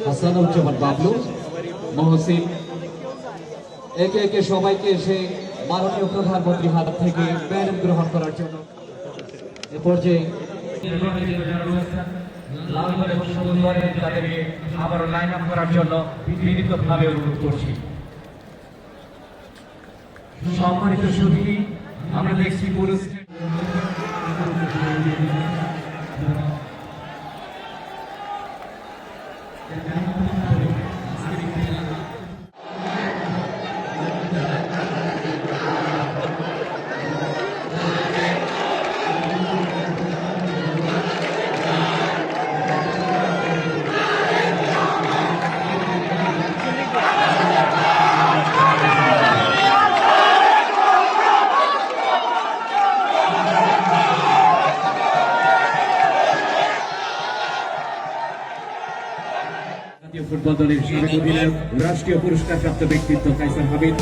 হাসানুজ্জামান বাবলু, মহসিন, একে একে সবাইকে এসে মাননীয় প্রধানমন্ত্রীর হাত থেকে মেডেল গ্রহণ করার জন্য এ পর্যায়ে তাদেরকে আবারও লাইন আপ করার জন্য বিনীতভাবে অনুরোধ করছি। সম্মানিত সুধী, আমরা দেখছি ফুটবল দলের সাবেক অধিনায়ক, রাষ্ট্রীয় পুরস্কারপ্রাপ্ত ব্যক্তিত্ব কাইসার হাবিব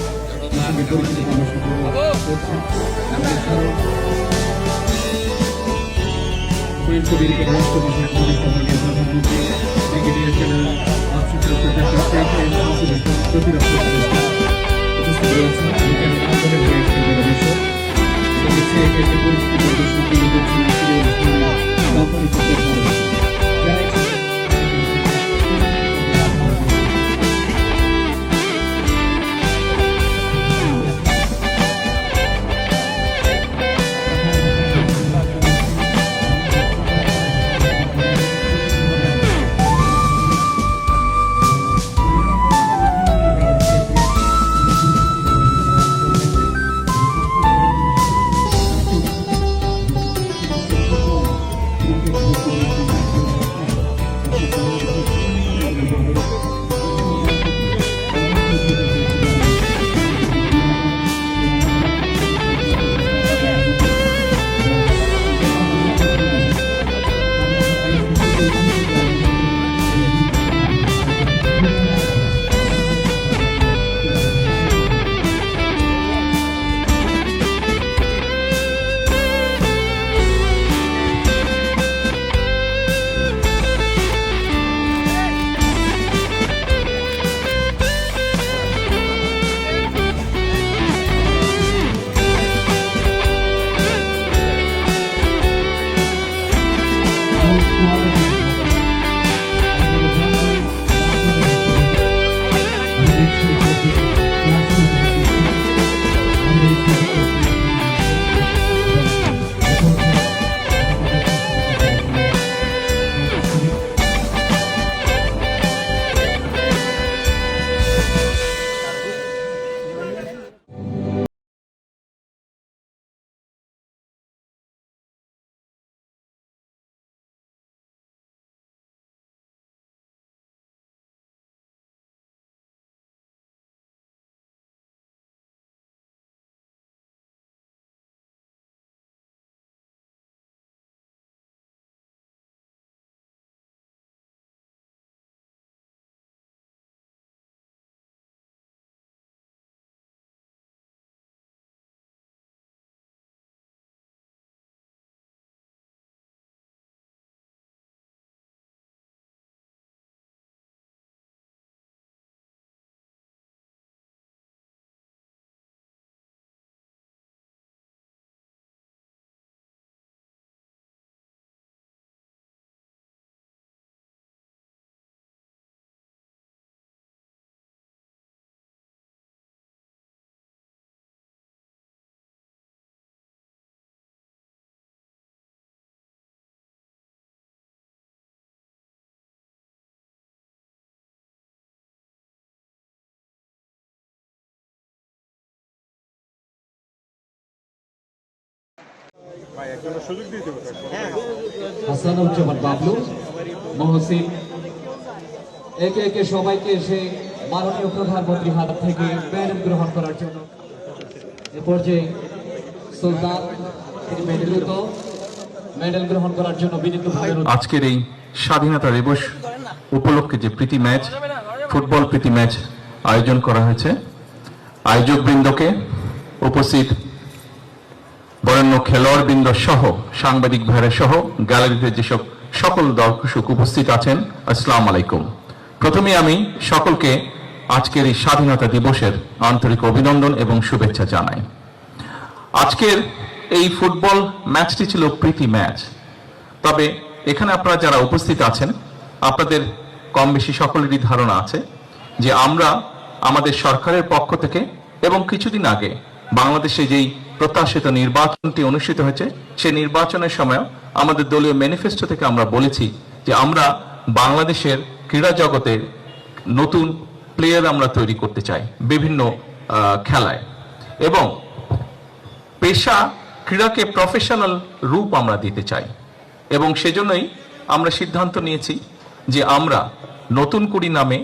হাসানুজ্জামান বাবলু, মহসিন, একে একে সবাইকে এসে মাননীয় প্রধানমন্ত্রীর হাত থেকে মেডেল গ্রহণ করার জন্য এ পর্যায়ে সুলতান তিনি মেডেল গ্রহণ করার জন্য বিনীতভাবে আজকের এই স্বাধীনতা দিবস উপলক্ষে যে প্রীতি ম্যাচ, ফুটবল প্রীতি ম্যাচ আয়োজন করা হয়েছে, আয়োজক বৃন্দকে, উপস্থিত বরেণ্য খেলোয়াড় বৃন্দ সহ সাংবাদিক ভাইরা সহ গ্যালারিতে যেসব সকল দর্শক উপস্থিত আছেন, আসসালামু আলাইকুম। প্রথমে আমি সকলকে আজকের এই স্বাধীনতা দিবসের আন্তরিক অভিনন্দন এবং শুভেচ্ছা জানাই। আজকের এই ফুটবল ম্যাচটি ছিল প্রীতি ম্যাচ। তবে এখানে আপনারা যারা উপস্থিত আছেন, আপনাদের কম বেশি সকলেরই ধারণা আছে যে আমরা আমাদের সরকারের পক্ষ থেকে এবং কিছুদিন আগে বাংলাদেশে যেই প্রত্যাশিত নির্বাচনটি অনুষ্ঠিত হয়েছে, সেই নির্বাচনের সময় আমাদের দলীয় ম্যানিফেস্টো থেকে আমরা বলেছি যে আমরা বাংলাদেশের ক্রীড়া জগতে নতুন প্লেয়ার আমরা তৈরি করতে চাই বিভিন্ন খেলায়, এবং পেশা ক্রীড়াকে প্রফেশনাল রূপ আমরা দিতে চাই। এবং সেজন্যই আমরা সিদ্ধান্ত নিয়েছি যে আমরা নতুন কুড়ি নামে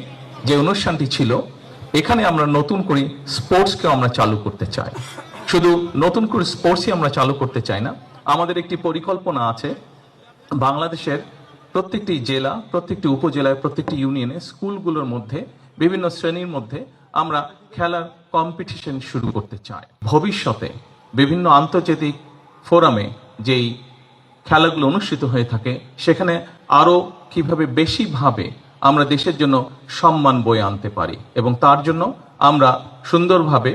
যে অনুষ্ঠানটি ছিল, এখানে আমরা নতুন করে স্পোর্টসকে আমরা চালু করতে চাই। শুধু নতুন করে স্পোর্টসই আমরা চালু করতে চাই না, আমাদের একটি পরিকল্পনা আছে বাংলাদেশের প্রত্যেকটি জেলা, প্রত্যেকটি উপজেলায়, প্রত্যেকটি ইউনিয়নে, স্কুলগুলোর মধ্যে, বিভিন্ন শ্রেণীর মধ্যে আমরা খেলার কম্পিটিশন শুরু করতে চাই। ভবিষ্যতে বিভিন্ন আন্তর্জাতিক ফোরামে যেই খেলাগুলো অনুষ্ঠিত হয়ে থাকে, সেখানে আরো কিভাবে বেশিভাবে আমরা দেশের জন্য সম্মান বয়ে আনতে পারি এবং তার জন্য আমরা সুন্দরভাবে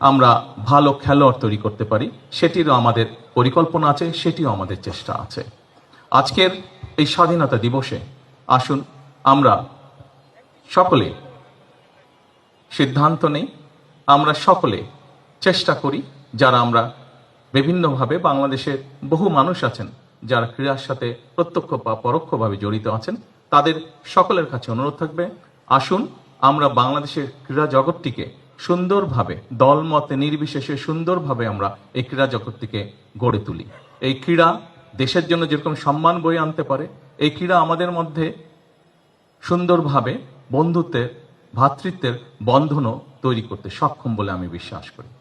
আমরা ভালো খেলোয়াড় তৈরি করতে পারি, সেটিরও আমাদের পরিকল্পনা আছে, সেটিও আমাদের চেষ্টা আছে। আজকের এই স্বাধীনতা দিবসে আসুন আমরা সকলে সিদ্ধান্ত নেই, আমরা সকলে চেষ্টা করি, যারা আমরা বিভিন্নভাবে বাংলাদেশের বহু মানুষ আছেন যারা ক্রীড়ার সাথে প্রত্যক্ষ বা পরোক্ষভাবে জড়িত আছেন, তাদের সকলের কাছে অনুরোধ থাকবে, আসুন আমরা বাংলাদেশের ক্রীড়া জগৎটিকে সুন্দরভাবে, দলমতে নির্বিশেষে সুন্দরভাবে আমরা এই ক্রীড়া জগৎটিকে গড়ে তুলি। এই ক্রীড়া দেশের জন্য যেরকম সম্মান বয়ে আনতে পারে, এই ক্রীড়া আমাদের মধ্যে সুন্দরভাবে বন্ধুত্বের, ভ্রাতৃত্বের বন্ধনও তৈরি করতে সক্ষম বলে আমি বিশ্বাস করি।